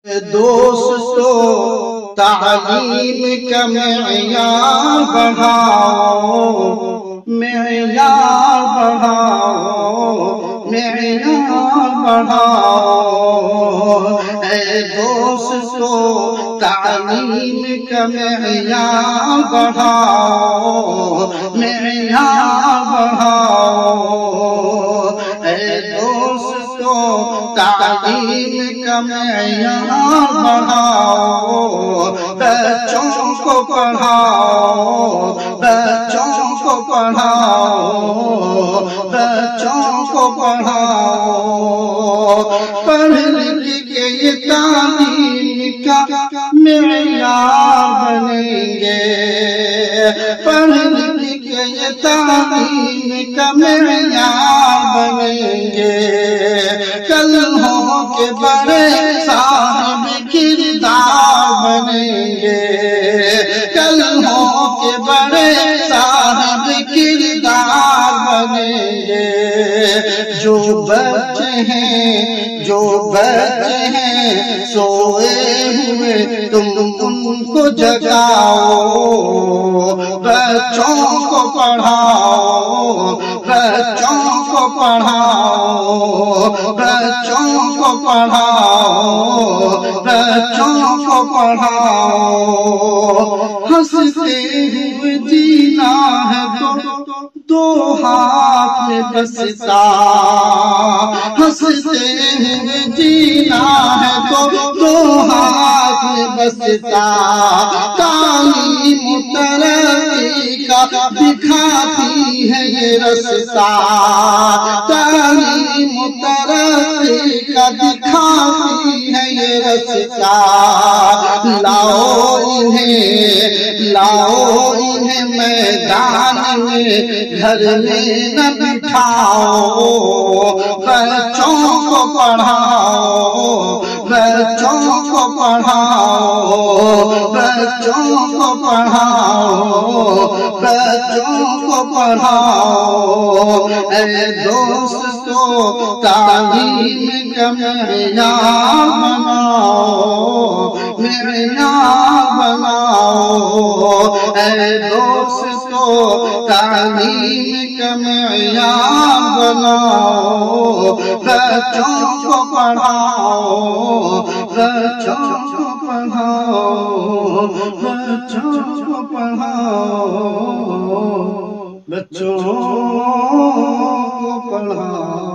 دوستو تعلیم کا معیار بڑھاؤ، معیار بڑھاؤ، معیار بڑھاؤ، اے دوستو تعلیم کا معیار بڑھاؤ، معیار بڑھاؤ، اے دوستو تعلیم کا معیار بڑھاؤ، بچوں کو پڑھاؤ، بچوں کو پڑھاؤ، بچوں کو پڑھاؤ، پڑھ لکھ کے یہ تعلیم کا معیار بنیں گے، پڑھ لکھ کے یہ تعلیم کا معیار بنیں گے، کل ہو کے بڑے صاحب کردار بنیں گے، کل ہو کے بڑے صاحب کردار بنیں گے، جو بچے ہیں سوئے ہوئے تم ان کو جگاؤ، بچوں کو پڑھاؤ، بچوں کو پڑھاؤ، بچوں کو پڑھاؤ، بچوں کو پڑھاؤ، ہنستے ہوئے جینا ہے تو دو ہاتھ میں بستا، ہنستے ہوئے جینا ہے تو دو ہاتھ میں بستا، تعلیم ترقی کا دکھاتی ہے یہ رستہ، تعلیم ترقی کا دکھاتی ہے یہ رستہ، لاؤ انہیں میدان میں گھر میں نہ بٹھاؤ، بچوں کو پڑھاؤ، بچوں کو پڑھاؤ، بچوں کو پڑھاؤ، بچوں کو پڑھاؤ، اے دوستو تعلیم کا معیار بناؤ، معیار بناؤ، اے دوستو تعلیم کا معیار بناؤ، بچوں کو پڑھاؤ، بچوں کو پڑھاؤ، بچوں کو پڑھاؤ، بچوں کو پڑھاؤ۔